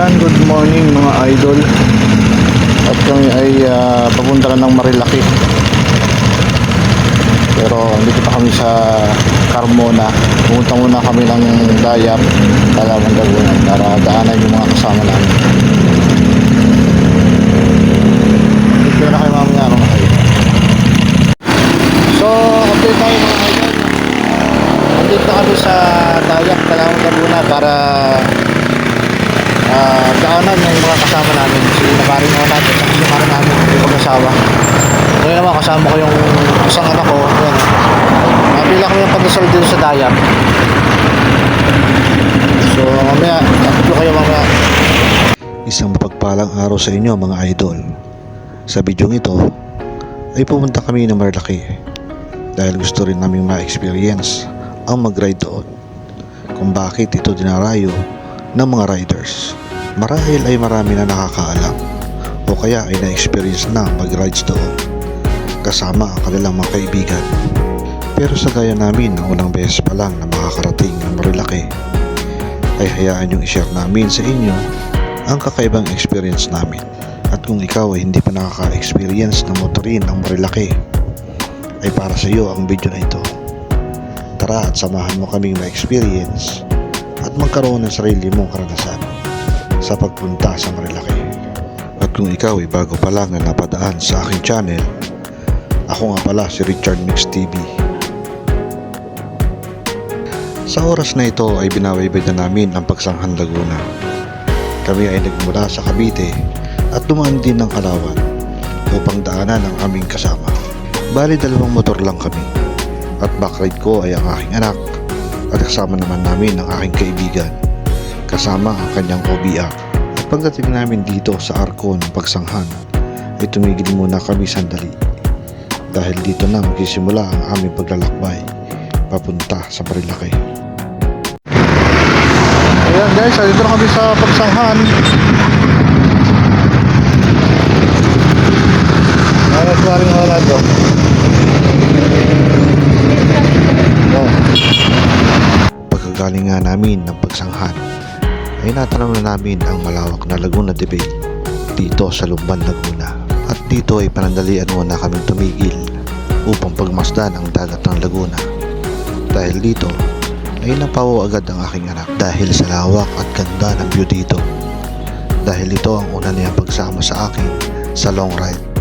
Ayan, good morning mga idol. At kami ay papunta na ng Marilaki. Pero dito pa kami sa Carmona. Pumunta muna kami ng Dayap, Calauan, Laguna para daanan yung mga kasama namin. Dito na kayo mamaya mga idol. So, update tayo mga idol. Nandito kami sa Dayap, Calauan, Laguna para daanan yung mga kasama namin, si naparin mo natin at si naparin namin yung pag-asawa. Ngayon naman kasama ko yung isang anak ko. Yan, napila ko yung pandasal dito sa Dayap. So mamaya takot kayo mamaya. Isang mapagpalang araw sa inyo mga idol. Sa video ito ay pumunta kami ng Marilaki dahil gusto rin namin ma-experience ang mag-ride doon, kung bakit ito dinarayo ng mga riders. Marahil ay marami na nakakaalam o kaya ay na-experience na mag-rides doon kasama ang kanilang mga kaibigan. Pero sa gaya namin na unang beses pa lang na makakarating ng Marilaki, ay hayaan yung i-share namin sa inyo ang kakaibang experience namin. At kung ikaw ay hindi pa nakaka-experience ng motorin ng Marilaki, ay para sa iyo ang video na ito. Tara at samahan mo kaming ma-experience at magkaroon ng sarili mong karanasan sa pagpunta sa Marilaki. At kung ikaw ay bago pa lang na napadaan sa aking channel, ako nga pala si Richard Mix TV. Sa oras na ito ay binabaybay na namin ang Pagsanghan, Laguna. Kami ay nagmula sa Cavite at dumaan din ng Calauan upang daanan ang aming kasama. Bali 2 motor lang kami at backride ko ay ang aking anak at kasama naman namin ang aking kaibigan kasama ang kanyang OBA. At pagdating namin dito sa arko ng Pagsanghan ay tumigil muna kami sandali dahil dito na magsisimula ang aming paglalakbay papunta sa Marilaki. Ayan guys, dito na kami sa Pagsanghan. Ano sa rin wala to? Pagkagaling nga namin ng Pagsanghan ay natanong na namin ang malawak na Laguna de Bay dito sa Lumban, Laguna. At dito ay panandalian muna kaming tumigil upang pagmasdan ang dagat ng Laguna. Dahil dito ay napawo agad ang aking anak dahil sa lawak at ganda ng view dito. Dahil ito ang una niyang pagsama sa akin sa long ride.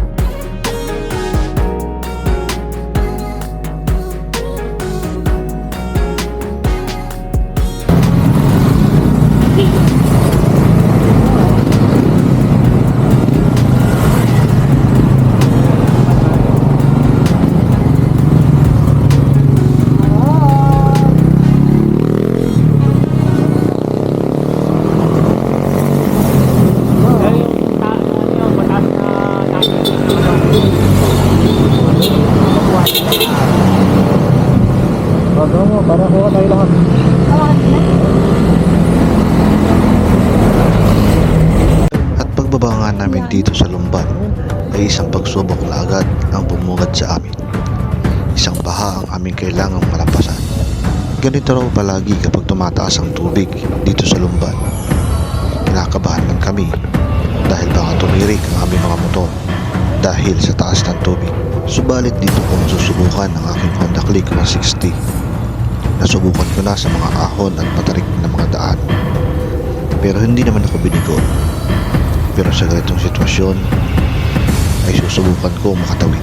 Para kuha tayo lahat. At pagbaba nga namin dito sa Lumban ay isang pagsubok na agad ang bumungad sa amin. Isang baha ang aming kailangang malampasan. Ganito raw palagi kapag tumataas ang tubig dito sa Lumban. Kinakabahan man kami dahil baka tumirik ang aming mga motor dahil sa taas ng tubig. Subalit dito ko masusubukan ang aking Honda Click 160. Nasubukan ko na sa mga ahon at patarik na mga daan, pero hindi naman ako binigo. Pero sa ganitong sitwasyon ay susubukan ko makatawid.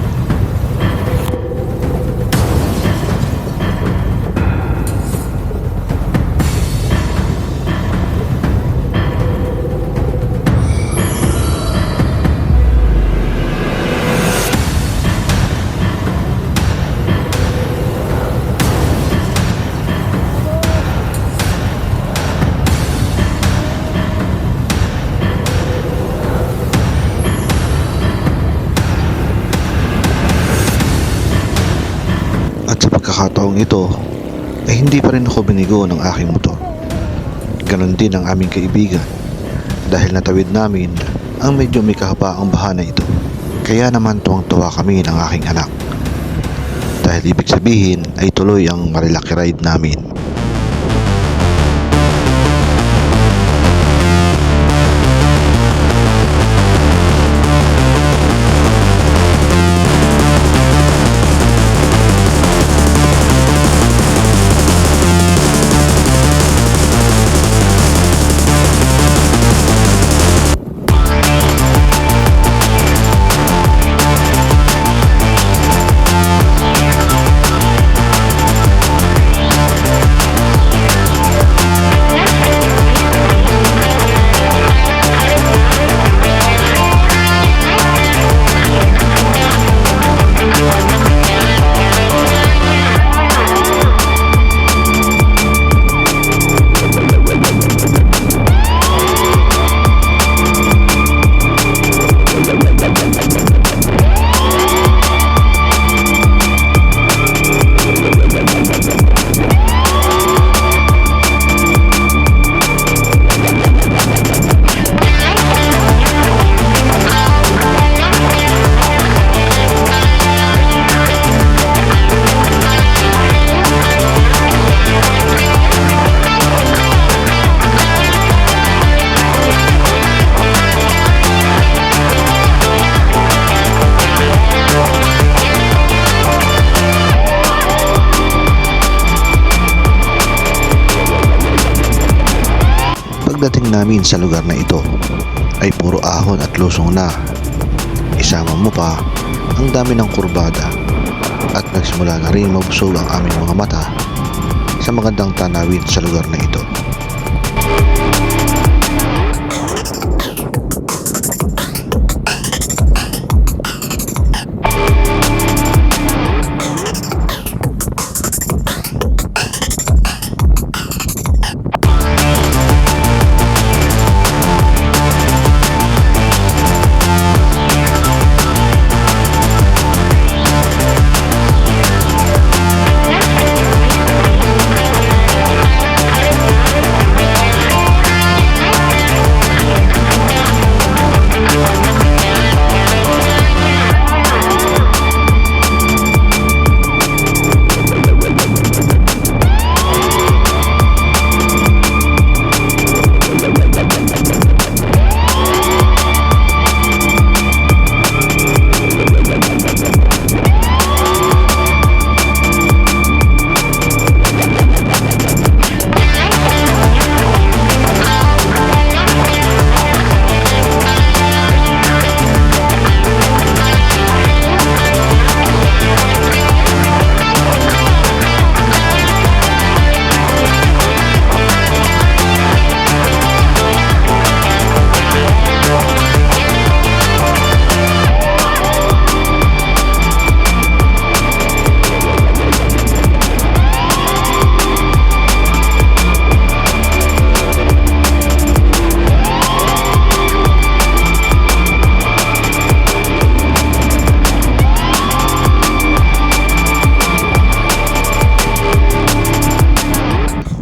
Pagkakataong ito ay hindi pa rin ako binigo ng aking motor. Ganon din ang aming kaibigan dahil natawid namin ang medyo may kahabaang baha na ito. Kaya naman tuwang-tuwa kami ng aking anak dahil ibig sabihin ay tuloy ang Marilaki ride namin. Pagdating namin sa lugar na ito ay puro ahon at lusong na. Isama mo pa ang dami ng kurbada at nagsimula na rin mabusog ang aming mga mata sa magandang tanawin sa lugar na ito.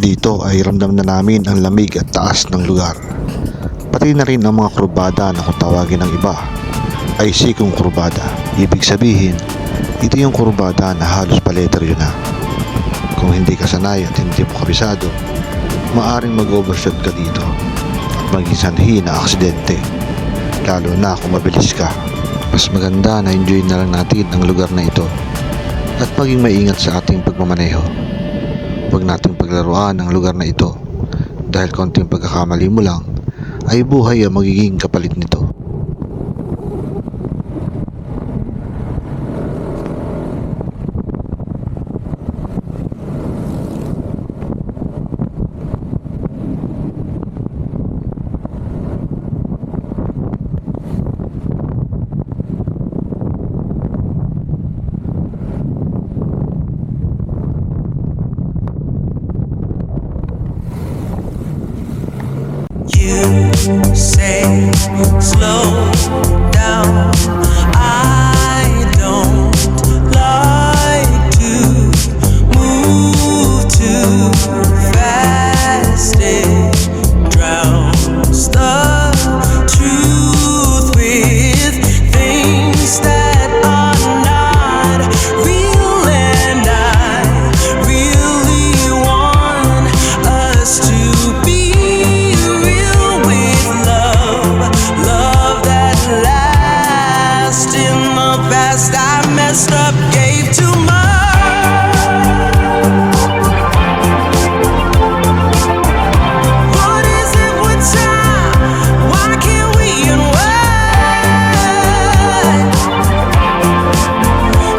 Dito ay ramdam na namin ang lamig at taas ng lugar. Pati na rin ang mga kurbada na kung tawagin ng iba ay sikong kurbada. Ibig sabihin, ito yung kurbada na halos paleteryo na. Kung hindi ka sanay at hindi mo kabisado, maaring mag-overshot ka dito at maging sanhi na aksidente, lalo na kung mabilis ka. Mas maganda na enjoy na lang natin ang lugar na ito at maging maingat sa ating pagmamaneho. Huwag nating paglaruan ang lugar na ito dahil konting pagkakamali mo lang ay buhay ang magiging kapalit nito. You say slow down. I don't like to move too fast. It drowns the truth with things that are not real, and I really want us to be I messed up, gave too much. What is it with time? Why can't we unwind?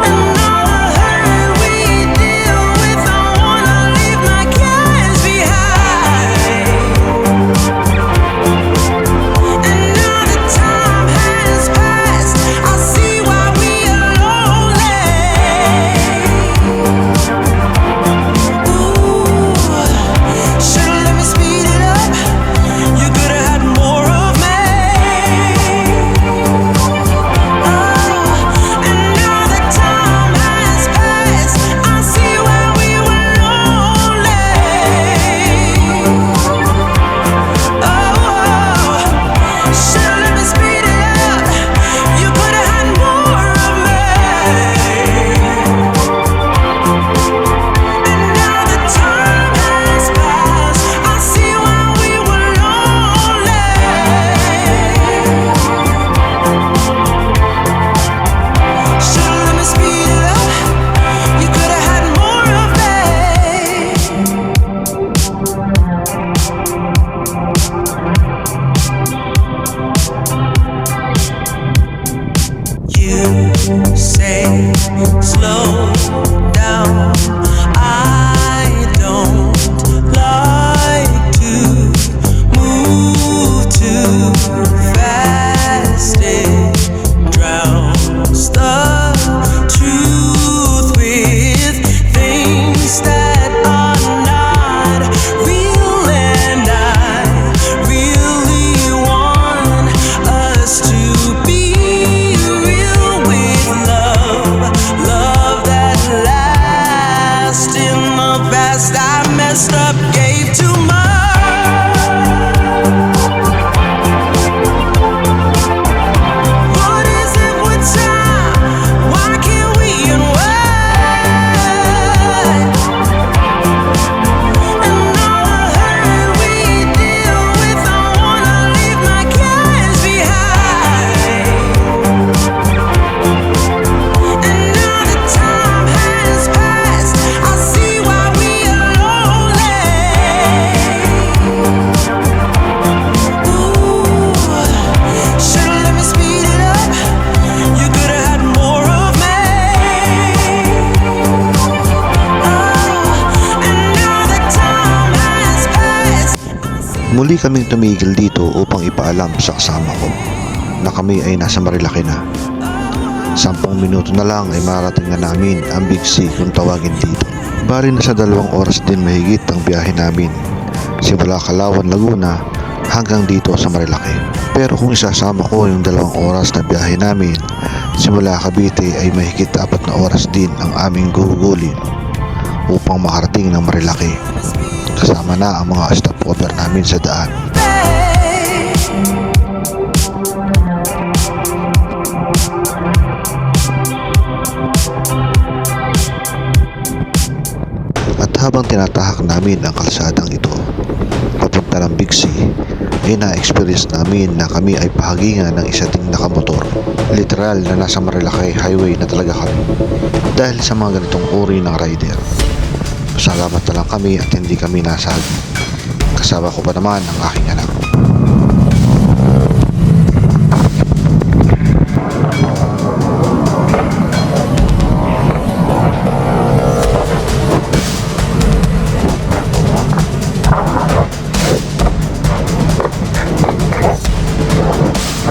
And all the hurt we deal with, I wanna leave my cares behind. And now the time has passed, I see why we are lonely. you say slow down. I don't like to move too fast. It drowns the truth with things that are not real, and I really want us to be real with love that lasts. In the past I messed up, gave too much. What is it with time? Why can't we unwind? And all the hurt we deal with, I wanna leave my cares behind. And now that time has passed, I see why we are lonely. Ooh, should've let me speed it up. You could've had more of me. And now that time has passed, Muli kaming tumigil dito upang ipaalam sa kasama ko na kami ay nasa Marilaki na. 10 minuto na lang ay marating na namin ang Big C kung tawagin dito. Bali na sa 2 oras din mahigit ang biyahe namin simula Calauan, Laguna hanggang dito sa Marilaki. Pero kung isasama ko yung 2 oras na biyahe namin simula Cavite ay mahigit 4 na oras din ang aming gugugulin upang makarating ng Marilaki. Kasama na ang mga stopover namin sa daan. At habang tinatahak namin ang kalsadang ito papunta ng Big C ay na-experience namin na kami ay pahagingan ng isa ding nakamotor. Literal na nasa Marilaki highway na talaga kami dahil sa mga ganitong uri ng rider. Salamat na lang kami at hindi kami nasagi. Kasama ko pa naman ang aking anak.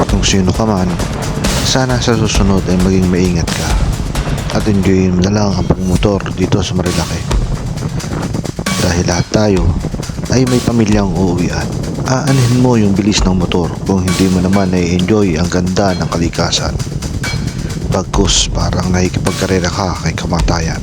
Kung sino ka man, sana sa susunod ay maging maingat ka at enjoyin mo na lang ang pagmotor dito sa Marilaki. Dahil lahat tayo ay may pamilyang uuwian. Aanhin mo yung bilis ng motor kung hindi mo naman na-enjoy ang ganda ng kalikasan. Bagkus parang nakikipagkarera ka kay kamatayan.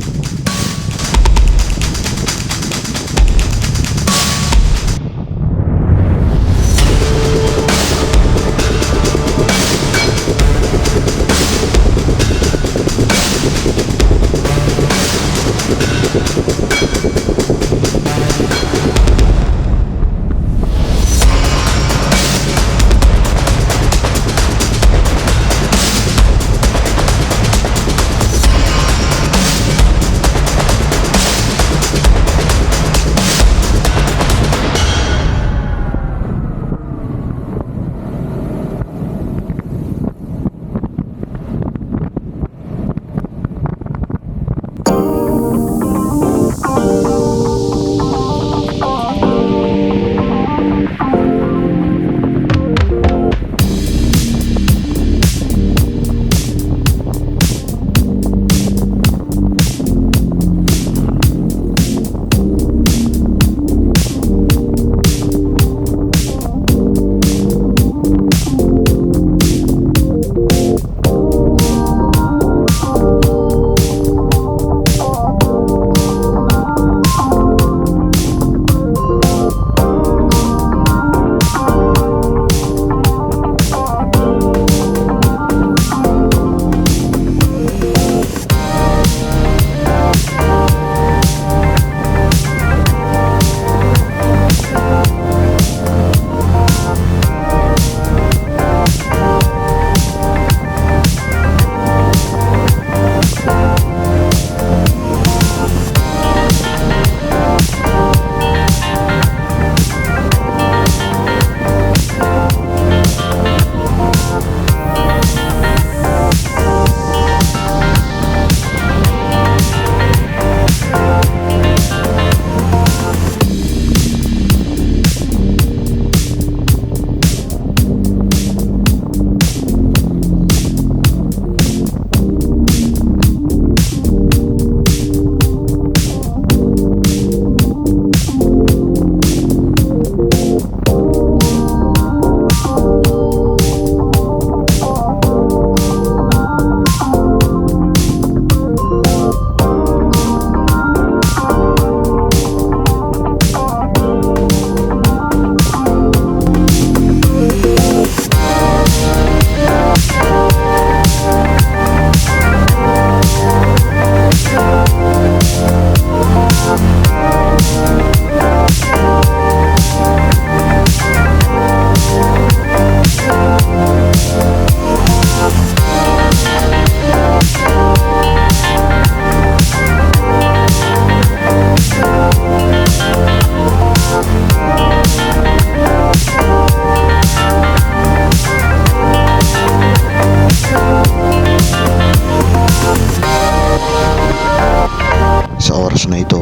pagkatapos na ito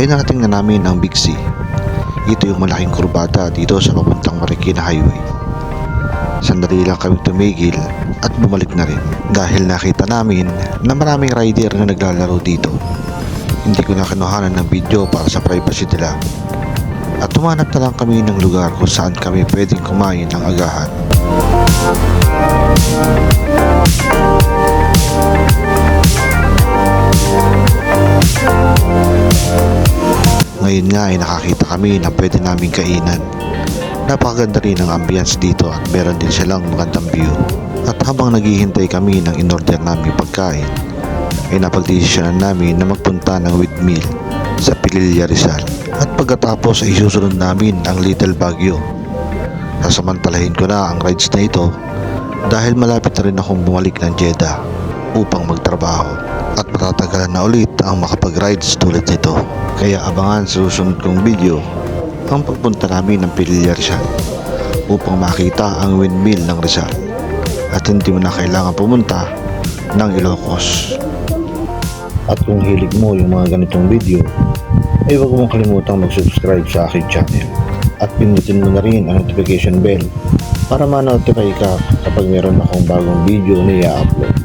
ay narating na namin ang Big C. Ito yung malaking kurbada dito sa papuntang Marikina Highway. Sandali lang kami tumigil at bumalik na rin dahil nakita namin na maraming rider na naglalaro dito. Hindi ko na kinuhanan ng video para sa privacy nila at tumanap na lang kami ng lugar kung saan kami pwedeng kumain ng agahan. Ngayon nga ay nakakita kami na pwede naming kainan. Napakaganda rin ang ambience dito at meron din silang magandang view. At habang naghihintay kami ng in-order naming pagkain, ay napagdesisyonan namin na magpunta ng windmill sa Pililla, Rizal. At pagkatapos ay susunod namin ang Little Baguio. Sasamantalahin ko na ang rides na ito dahil malapit na rin akong bumalik ng Jeddah upang magtrabaho. At matatagalan na ulit ang makapag-rides tulad nito. Kaya abangan sa susunod kong video ang pagpunta namin ng Pililla, Rizal upang makita ang windmill ng Rizal at hindi mo na kailangan pumunta ng Ilocos. At kung hilig mo yung mga ganitong video ay huwag mong kalimutang mag-subscribe sa aking channel at pindutin mo na rin ang notification bell para ma-notify ka kapag meron akong bagong video na i-upload.